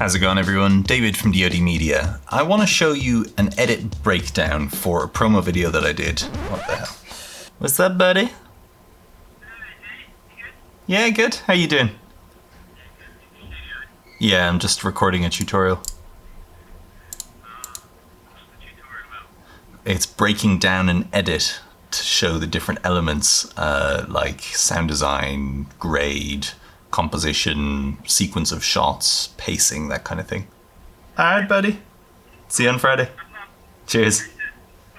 How's it going, everyone? David from dodmedia. I want to show you an edit breakdown for a promo video that I did. What the hell? What's up, buddy? Yeah, good. How you doing? Yeah, I'm just recording a tutorial. It's breaking down an edit to show the different elements like sound design, grade, composition, sequence of shots, pacing, that kind of thing. Alright, buddy. See you on Friday. Cheers.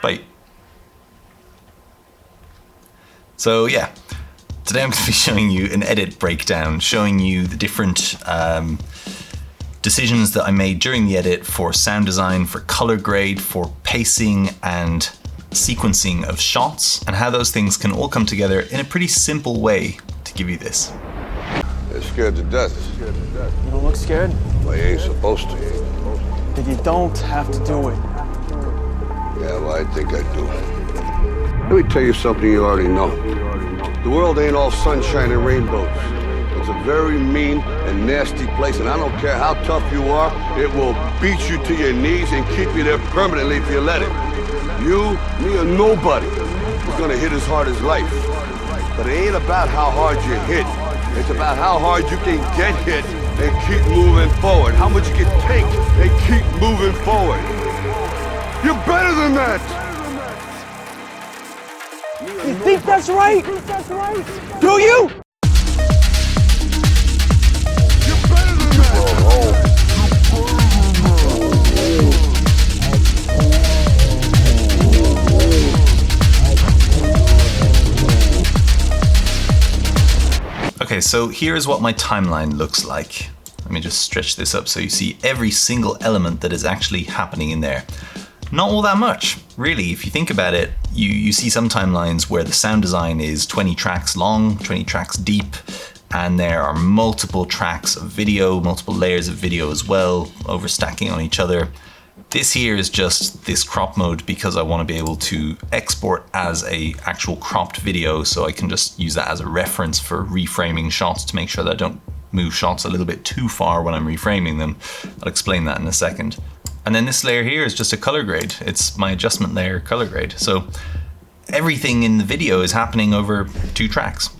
Bye. So yeah, today I'm going to be showing you an edit breakdown, showing you the different decisions that I made during the edit for sound design, for color grade, for pacing and sequencing of shots, and how those things can all come together in a pretty simple way to give you this. They're scared to death. You don't look scared? Well, you ain't supposed to. Then you don't have to do it. Yeah, well, I think I do. Let me tell you something you already know. The world ain't all sunshine and rainbows. It's a very mean and nasty place, and I don't care how tough you are, it will beat you to your knees and keep you there permanently if you let it. You, me, or nobody is gonna hit as hard as life. But it ain't about how hard you hit. It's about how hard you can get hit and keep moving forward. How much you can take and keep moving forward. You're better than that! You think that's right? Do you? You're better than that! Okay, so here's what my timeline looks like. Let me just stretch this up so you see every single element that is actually happening in there. Not all that much, really. If you think about it, you see some timelines where the sound design is 20 tracks long, 20 tracks deep, and there are multiple tracks of video, multiple layers of video as well, overstacking on each other. This here is just this crop mode because I want to be able to export as a actual cropped video, so I can just use that as a reference for reframing shots to make sure that I don't move shots a little bit too far when I'm reframing them. I'll explain that in a second. And then this layer here is just a color grade. It's my adjustment layer color grade. So everything in the video is happening over 2 tracks.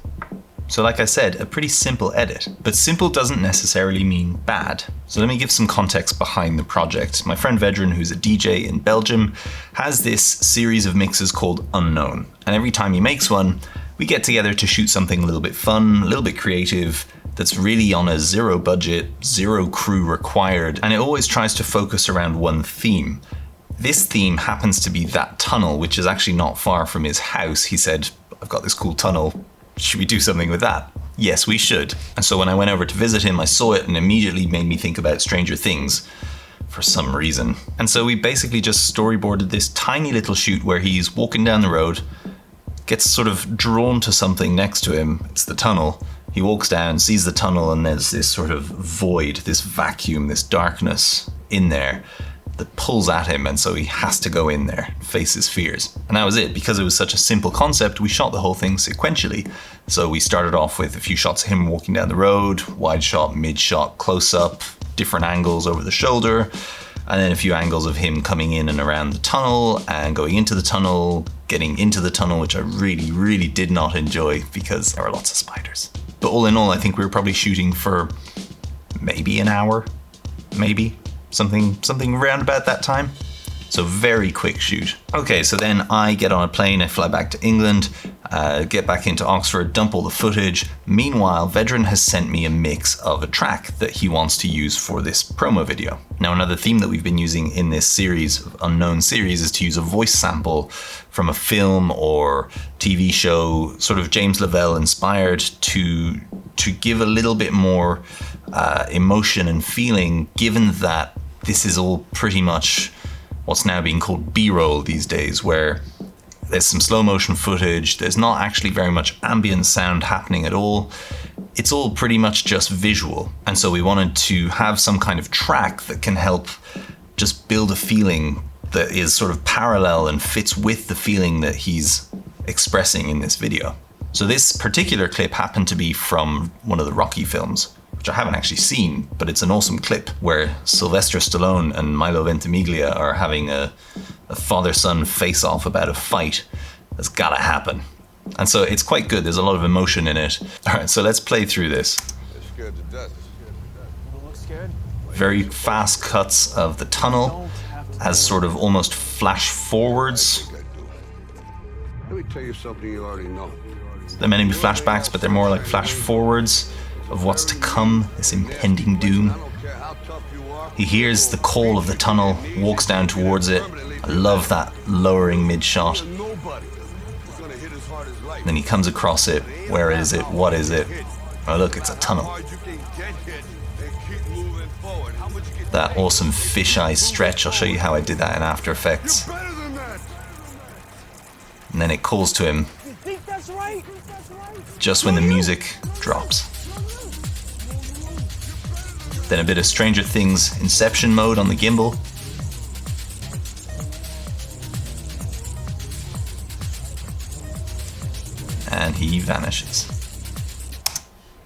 So like I said, a pretty simple edit, but simple doesn't necessarily mean bad. So let me give some context behind the project. My friend Vedran, who's a DJ in Belgium, has this series of mixes called Unknown. And every time he makes one, we get together to shoot something a little bit fun, a little bit creative, that's really on a 0 budget, 0 crew required, and it always tries to focus around one theme. This theme happens to be that tunnel, which is actually not far from his house. He said, I've got this cool tunnel. Should we do something with that? Yes, we should. And so when I went over to visit him, I saw it and immediately made me think about Stranger Things for some reason. And so we basically just storyboarded this tiny little shoot where he's walking down the road, gets sort of drawn to something next to him. It's the tunnel. He walks down, sees the tunnel, and there's this sort of void, this vacuum, this darkness in there that pulls at him, and so he has to go in there, face his fears. And that was it. Because it was such a simple concept, we shot the whole thing sequentially. So we started off with a few shots of him walking down the road, wide shot, mid shot, close up, different angles over the shoulder, and then a few angles of him coming in and around the tunnel and going into the tunnel, getting into the tunnel, which I really, really did not enjoy because there were lots of spiders. But all in all, I think we were probably shooting for maybe an hour, maybe. Something around about that time. So very quick shoot. Okay, so then I get on a plane, I fly back to England, get back into Oxford, dump all the footage. Meanwhile, Vedran has sent me a mix of a track that he wants to use for this promo video. Now, another theme that we've been using in this series, Unknown series, is to use a voice sample from a film or TV show, sort of James Lavelle inspired, to give a little bit more emotion and feeling, given that this is all pretty much what's now being called B-roll these days, where there's some slow motion footage, there's not actually very much ambient sound happening at all. It's all pretty much just visual. And so we wanted to have some kind of track that can help just build a feeling that is sort of parallel and fits with the feeling that he's expressing in this video. So this particular clip happened to be from one of the Rocky films, which I haven't actually seen, but it's an awesome clip where Sylvester Stallone and Milo Ventimiglia are having a father-son face-off about a fight that's gotta happen. And so it's quite good. There's a lot of emotion in it. All right, so let's play through this. Scared to death. Very fast cuts of the tunnel as sort of almost flash forwards. Let me tell you something you already know. They're meant to be flashbacks, but they're more like flash forwards of what's to come, this impending doom. He hears the call of the tunnel, walks down towards it. I love that lowering mid-shot. Then he comes across it. Where is it? What is it? Oh look, it's a tunnel. That awesome fisheye stretch, I'll show you how I did that in After Effects. And then it calls to him just when the music drops. Then a bit of Stranger Things Inception mode on the gimbal. And he vanishes.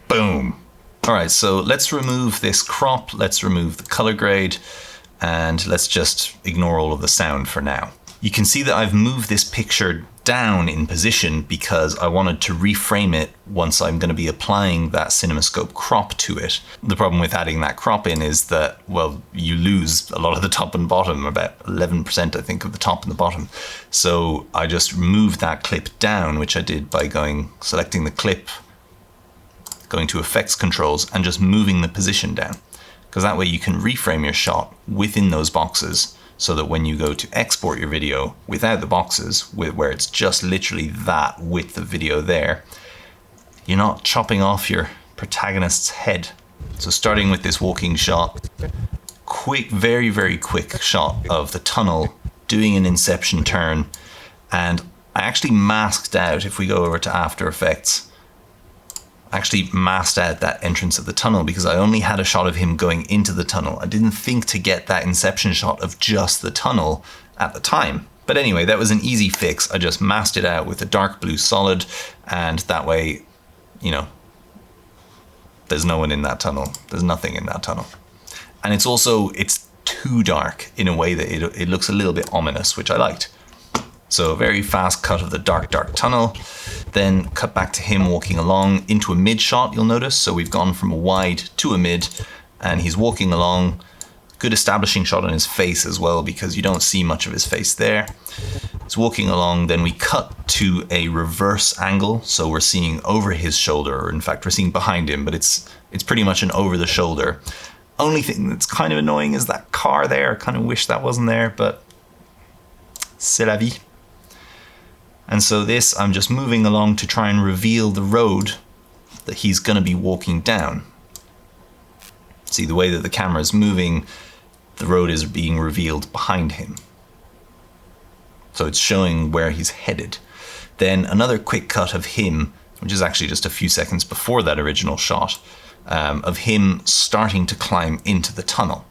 Boom. All right, so let's remove this crop, let's remove the color grade, and let's just ignore all of the sound for now. You can see that I've moved this picture down in position because I wanted to reframe it once I'm going to be applying that CinemaScope crop to it. The problem with adding that crop in is that, well, you lose a lot of the top and bottom, about 11% I think of the top and the bottom. So I just moved that clip down, which I did by selecting the clip, going to effects controls and just moving the position down. Because that way you can reframe your shot within those boxes, so that when you go to export your video without the boxes, where it's just literally that width of video there, you're not chopping off your protagonist's head. So starting with this walking shot, quick, very, very quick shot of the tunnel doing an inception turn. And I actually masked out, if we go over to After Effects, I actually masked out that entrance of the tunnel because I only had a shot of him going into the tunnel. I didn't think to get that inception shot of just the tunnel at the time. But anyway, that was an easy fix. I just masked it out with a dark blue solid, and that way, you know, there's no one in that tunnel. There's nothing in that tunnel. And it's too dark in a way that it looks a little bit ominous, which I liked. So a very fast cut of the dark, dark tunnel, then cut back to him walking along into a mid shot, you'll notice. So we've gone from a wide to a mid, and he's walking along. Good establishing shot on his face as well, because you don't see much of his face there. He's walking along, then we cut to a reverse angle. So we're seeing over his shoulder, or in fact, we're seeing behind him, but it's pretty much an over the shoulder. Only thing that's kind of annoying is that car there. I kind of wish that wasn't there, but c'est la vie. And so this, I'm just moving along to try and reveal the road that he's going to be walking down. See, the way that the camera is moving, the road is being revealed behind him. So it's showing where he's headed. Then another quick cut of him, which is actually just a few seconds before that original shot, of him starting to climb into the tunnel.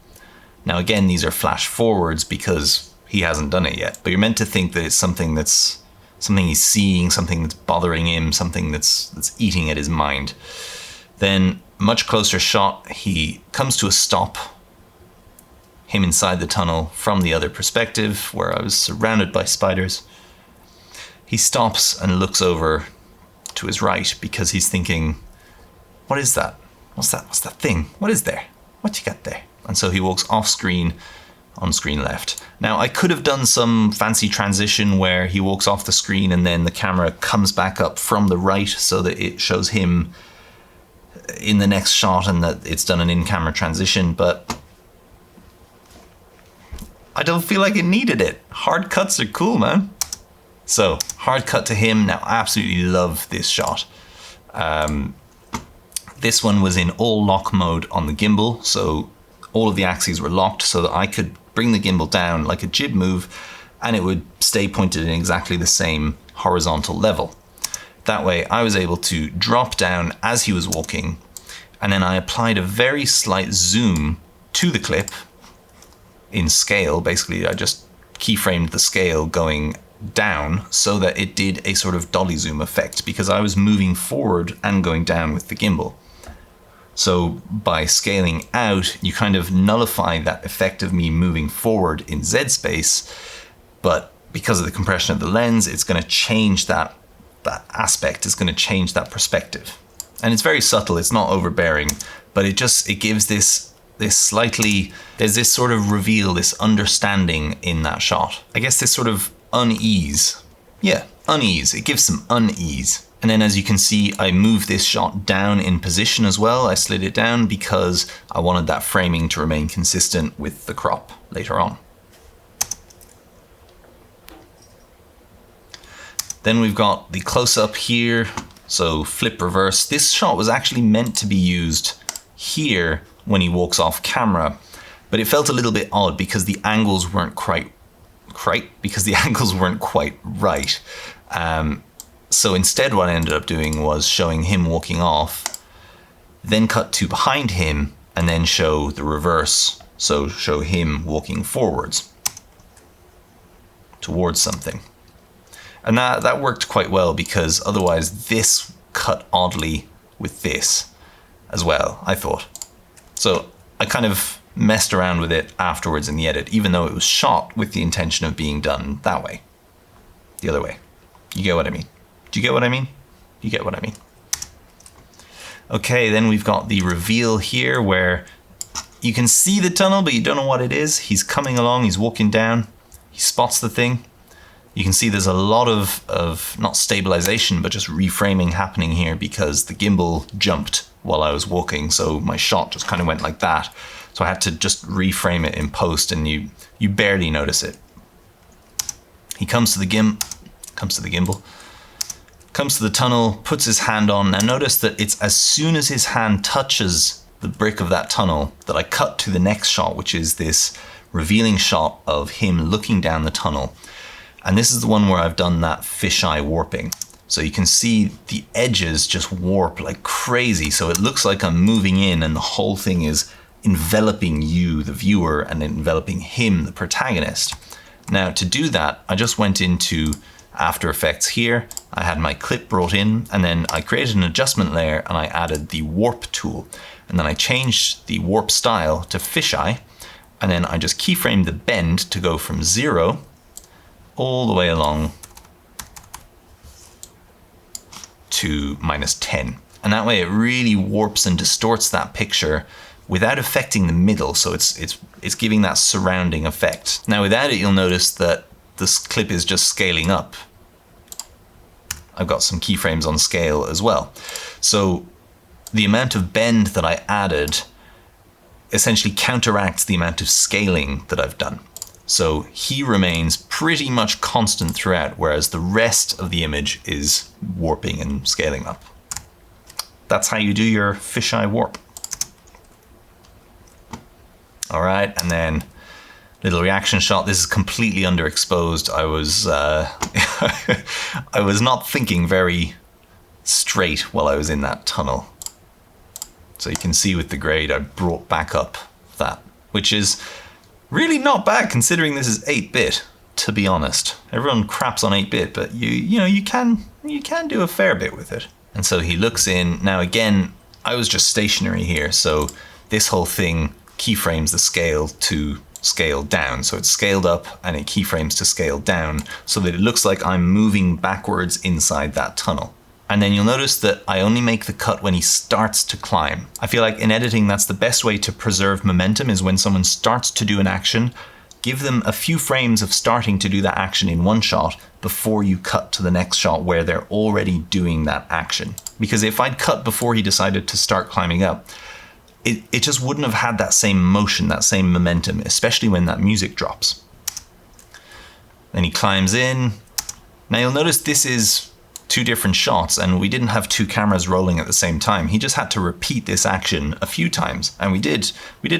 Now again, these are flash forwards because he hasn't done it yet, but you're meant to think that it's something he's seeing, something that's bothering him, something that's eating at his mind. Then, much closer shot, he comes to a stop, him inside the tunnel from the other perspective, where I was surrounded by spiders. He stops and looks over to his right because he's thinking, what is that? What's that thing? What is there? What you got there? And so he walks off screen, on screen left. Now I could have done some fancy transition where he walks off the screen and then the camera comes back up from the right so that it shows him in the next shot and that it's done an in-camera transition, but I don't feel like it needed it. Hard cuts are cool, man. So hard cut to him. Now I absolutely love this shot. This one was in all lock mode on the gimbal, so all of the axes were locked so that I could bring the gimbal down like a jib move and it would stay pointed in exactly the same horizontal level. That way I was able to drop down as he was walking, and then I applied a very slight zoom to the clip in scale. Basically I just keyframed the scale going down so that it did a sort of dolly zoom effect because I was moving forward and going down with the gimbal. So by scaling out, you kind of nullify that effect of me moving forward in Z space, but because of the compression of the lens, it's going to change that aspect, it's going to change that perspective. And it's very subtle, it's not overbearing, but it gives this slightly, there's this sort of reveal, this understanding in that shot. I guess this sort of unease. Yeah, unease. It gives some unease. And then as you can see, I moved this shot down in position as well. I slid it down because I wanted that framing to remain consistent with the crop later on. Then we've got the close-up here. So flip reverse. This shot was actually meant to be used here when he walks off camera, but it felt a little bit odd because the angles weren't quite right. So instead what I ended up doing was showing him walking off, then cut to behind him, and then show the reverse. So show him walking forwards towards something. And that worked quite well because otherwise this cut oddly with this as well, I thought. So I kind of messed around with it afterwards in the edit, even though it was shot with the intention of being done that way, the other way. You get what I mean? Do you get what I mean? You get what I mean? Okay, then we've got the reveal here where you can see the tunnel, but you don't know what it is. He's coming along, he's walking down, he spots the thing. You can see there's a lot of not stabilization, but just reframing happening here because the gimbal jumped while I was walking, so my shot just kind of went like that. So I had to just reframe it in post, and you barely notice it. He comes to the gimbal, comes to the tunnel, puts his hand on. Now notice that it's as soon as his hand touches the brick of that tunnel that I cut to the next shot, which is this revealing shot of him looking down the tunnel. And this is the one where I've done that fisheye warping. So you can see the edges just warp like crazy. So it looks like I'm moving in and the whole thing is enveloping you, the viewer, and enveloping him, the protagonist. Now to do that, I just went into After Effects here. I had my clip brought in, and then I created an adjustment layer and I added the warp tool. And then I changed the warp style to fisheye. And then I just keyframed the bend to go from 0 all the way along to -10. And that way it really warps and distorts that picture without affecting the middle. So it's giving that surrounding effect. Now without it, you'll notice that this clip is just scaling up. I've got some keyframes on scale as well. So the amount of bend that I added essentially counteracts the amount of scaling that I've done. So he remains pretty much constant throughout, whereas the rest of the image is warping and scaling up. That's how you do your fisheye warp. All right, and then little reaction shot. This is completely underexposed. I was not thinking very straight while I was in that tunnel. So you can see with the grade, I brought back up that, which is really not bad considering this is 8-bit, to be honest. Everyone craps on 8-bit, but you can do a fair bit with it. And so he looks in. Now again, I was just stationary here, so this whole thing keyframes the scale to scale down. So it's scaled up and it keyframes to scale down so that it looks like I'm moving backwards inside that tunnel. And then you'll notice that I only make the cut when he starts to climb. I feel like in editing, that's the best way to preserve momentum, is when someone starts to do an action, give them a few frames of starting to do that action in one shot before you cut to the next shot where they're already doing that action. Because if I'd cut before he decided to start climbing up, it just wouldn't have had that same motion, that same momentum, especially when that music drops. Then he climbs in. Now you'll notice this is 2 different shots, and we didn't have 2 cameras rolling at the same time. He just had to repeat this action a few times, and we did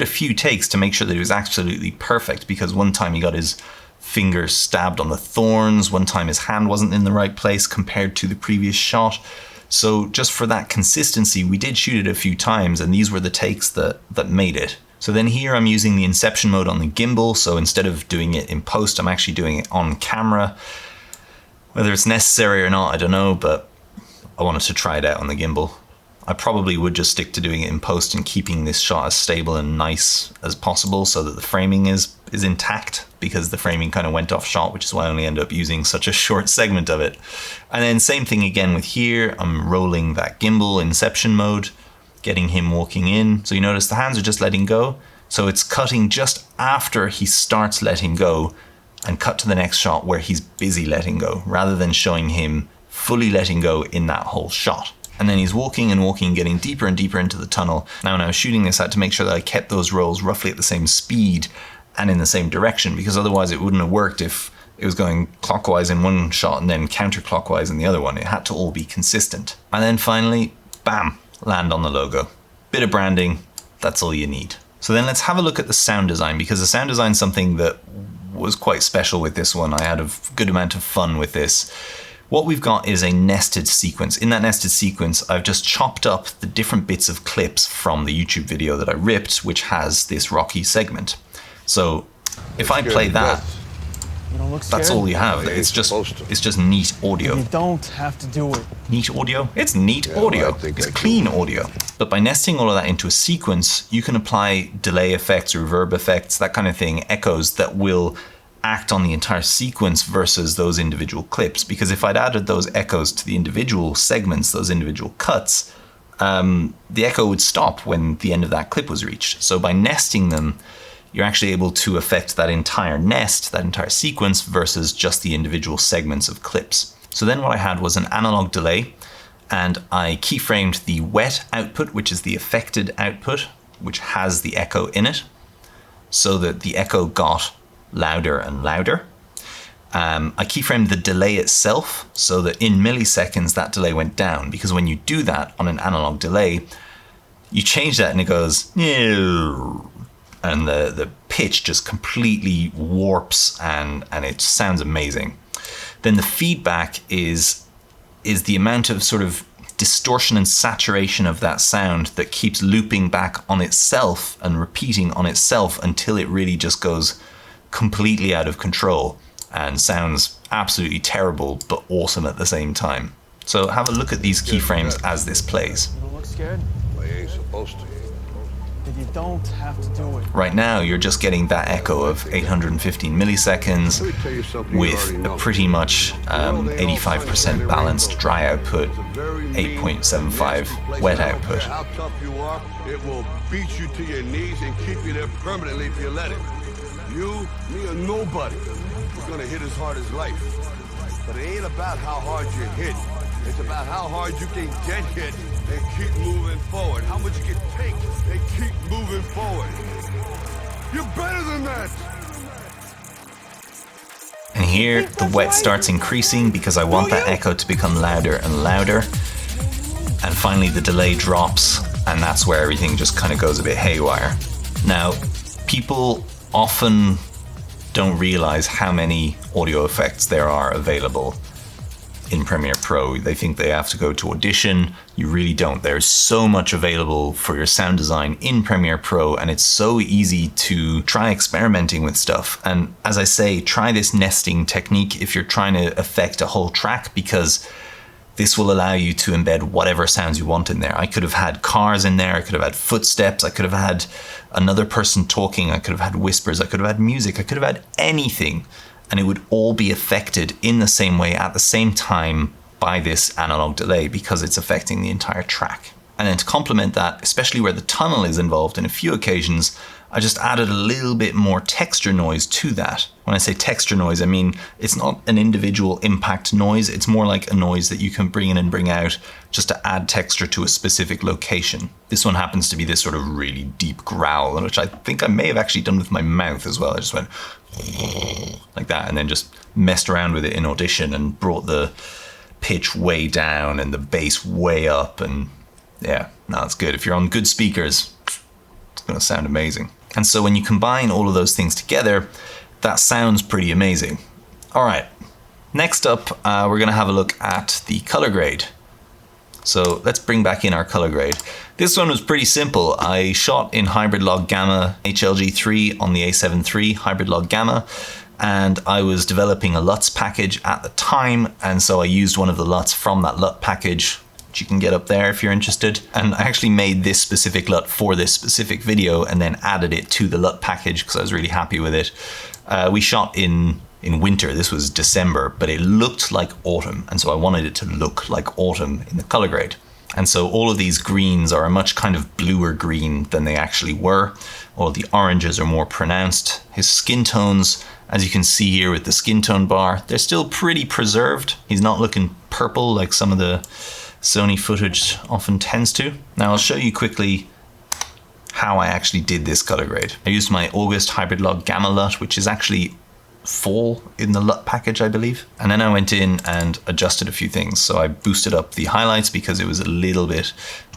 a few takes to make sure that it was absolutely perfect, because one time he got his finger stabbed on the thorns, one time his hand wasn't in the right place compared to the previous shot. So just for that consistency, we did shoot it a few times, and these were the takes that made it. So then here I'm using the inception mode on the gimbal, so instead of doing it in post, I'm actually doing it on camera. Whether it's necessary or not, I don't know, but I wanted to try it out on the gimbal. I probably would just stick to doing it in post and keeping this shot as stable and nice as possible so that the framing is intact, because the framing kind of went off shot, which is why I only end up using such a short segment of it. And then same thing again with here. I'm rolling that gimbal inception mode, getting him walking in. So you notice the hands are just letting go. So it's cutting just after he starts letting go and cut to the next shot where he's busy letting go, rather than showing him fully letting go in that whole shot. And then he's walking and walking, getting deeper and deeper into the tunnel. Now, when I was shooting this, I had to make sure that I kept those rolls roughly at the same speed and in the same direction, because otherwise it wouldn't have worked if it was going clockwise in one shot and then counterclockwise in the other one. It had to all be consistent. And then finally, bam, land on the logo. Bit of branding, that's all you need. So then let's have a look at the sound design, because the sound design is something that was quite special with this one. I had a good amount of fun with this. What we've got is a nested sequence. In that nested sequence, I've just chopped up the different bits of clips from the YouTube video that I ripped, which has this Rocky segment. So if I play that, You don't look scared. that's all you have. No, you It's ain't supposed just neat audio. You don't have to do it. Neat audio? It's neat Yeah, audio. well, I think It's I clean audio. But by nesting all of that into a sequence, you can apply delay effects, reverb effects, that kind of thing, echoes that will act on the entire sequence versus those individual clips. Because if I'd added those echoes to the individual segments, those individual cuts, the echo would stop when the end of that clip was reached. So by nesting them, you're actually able to affect that entire nest, that entire sequence, versus just the individual segments of clips. So then what I had was an analog delay, and I keyframed the wet output, which is the affected output, which has the echo in it, so that the echo got louder and louder. I keyframed the delay itself so that in milliseconds that delay went down, because when you do that on an analog delay, you change that and it goes, and the pitch just completely warps and it sounds amazing. Then the feedback is the amount of sort of distortion and saturation of that sound that keeps looping back on itself and repeating on itself until it really just goes completely out of control and sounds absolutely terrible but awesome at the same time. So have a look at these keyframes as this plays. You don't look scared. Well, you ain't supposed to. Then you don't have to do it. Right now you're just getting that echo of 815 milliseconds Let me tell you something you with already a know. pretty much 85% balanced dry output, 8.75 wet output. How tough you are, it will beat you to your knees and keep you there permanently if you let it. You, me, or nobody is gonna hit as hard as life. But it ain't about how hard you hit. It's about how hard you can get hit and keep moving forward. How much you can take and keep moving forward. You're better than that. And here the wet starts increasing because I want that echo to become louder and louder. And finally the delay drops, and that's where everything just kind of goes a bit haywire. Now, people often don't realize how many audio effects there are available in Premiere Pro. They think they have to go to Audition. You really don't. There's so much available for your sound design in Premiere Pro, and it's so easy to try experimenting with stuff. And as I say, try this nesting technique if you're trying to affect a whole track, because this will allow you to embed whatever sounds you want in there. I could have had cars in there, I could have had footsteps, I could have had another person talking, I could have had whispers, I could have had music, I could have had anything, and it would all be affected in the same way at the same time by this analog delay, because it's affecting the entire track. And then to complement that, especially where the tunnel is involved in a few occasions, I just added a little bit more texture noise to that. When I say texture noise, I mean it's not an individual impact noise, it's more like a noise that you can bring in and bring out just to add texture to a specific location. This one happens to be this sort of really deep growl, which I think I may have actually done with my mouth as well. I just went like that and then just messed around with it in Audition and brought the pitch way down and the bass way up, and yeah, no, it's good. If you're on good speakers, it's gonna sound amazing. And so when you combine all of those things together, that sounds pretty amazing. All right, next up, we're gonna have a look at the color grade. So let's bring back in our color grade. This one was pretty simple. I shot in hybrid log gamma HLG3 on the A7 III hybrid log gamma, and I was developing a LUTs package at the time, and so I used one of the LUTs from that LUT package, which you can get up there if you're interested. And I actually made this specific LUT for this specific video and then added it to the LUT package because I was really happy with it. We shot in winter, this was December, but it looked like autumn, and so I wanted it to look like autumn in the color grade. And so all of these greens are a much kind of bluer green than they actually were. All the oranges are more pronounced. His skin tones, as you can see here with the skin tone bar, they're still pretty preserved. He's not looking purple like some of the Sony footage often tends to. Now I'll show you quickly how I actually did this color grade. I used my August Hybrid Log Gamma LUT, which is actually fall in the LUT package, I believe. And then I went in and adjusted a few things. So I boosted up the highlights because it was a little bit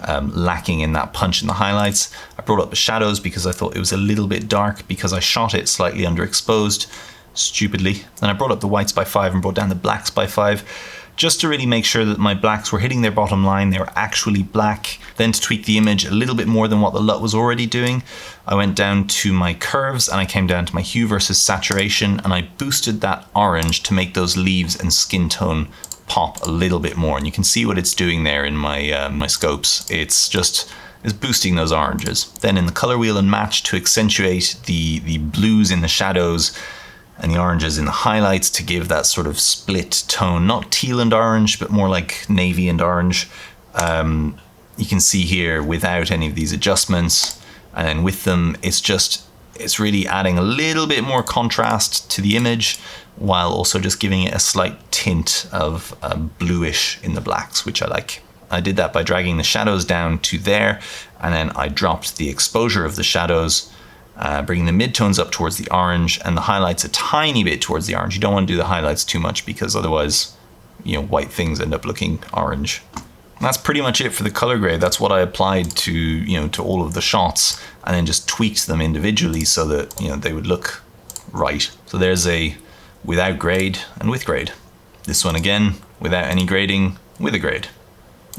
lacking in that punch in the highlights. I brought up the shadows because I thought it was a little bit dark because I shot it slightly underexposed, stupidly. Then I brought up the whites by 5 and brought down the blacks by 5. Just to really make sure that my blacks were hitting their bottom line, they were actually black. Then to tweak the image a little bit more than what the LUT was already doing, I went down to my curves and I came down to my hue versus saturation and I boosted that orange to make those leaves and skin tone pop a little bit more. And you can see what it's doing there in my my scopes. It's boosting those oranges. Then in the color wheel and match to accentuate the blues in the shadows and the oranges in the highlights to give that sort of split tone, not teal and orange, but more like navy and orange. You can see here without any of these adjustments, and then with them, it's really adding a little bit more contrast to the image, while also just giving it a slight tint of bluish in the blacks, which I like. I did that by dragging the shadows down to there, and then I dropped the exposure of the shadows, bringing the midtones up towards the orange and the highlights a tiny bit towards the orange. You don't want to do the highlights too much because otherwise, you know, white things end up looking orange. And that's pretty much it for the color grade. That's what I applied to, you know, to all of the shots and then just tweaked them individually so that, you know, they would look right. So there's a without grade and with grade. This one again, without any grading, with a grade.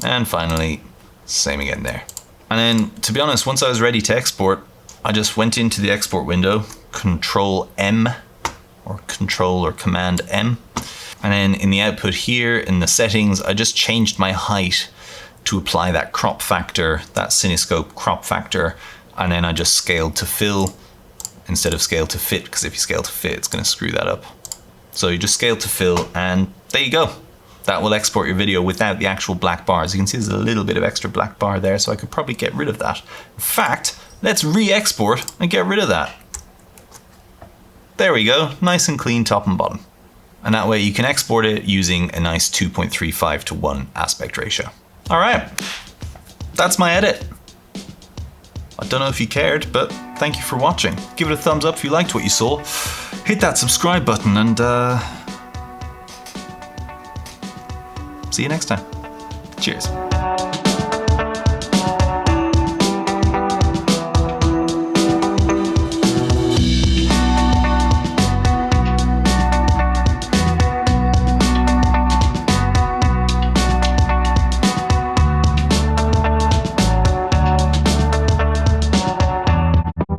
And finally, same again there. And then, to be honest, once I was ready to export, I just went into the export window, Control M, or Control or Command M. And then in the output here, in the settings, I just changed my height to apply that crop factor, that cinescope crop factor. And then I just scaled to fill instead of scale to fit, because if you scale to fit, it's gonna screw that up. So you just scale to fill, and there you go. That will export your video without the actual black bars. You can see there's a little bit of extra black bar there, so I could probably get rid of that. In fact, let's re-export and get rid of that. There we go, nice and clean top and bottom. And that way you can export it using a nice 2.35 to 1 aspect ratio. All right, that's my edit. I don't know if you cared, but thank you for watching. Give it a thumbs up if you liked what you saw. Hit that subscribe button and see you next time. Cheers.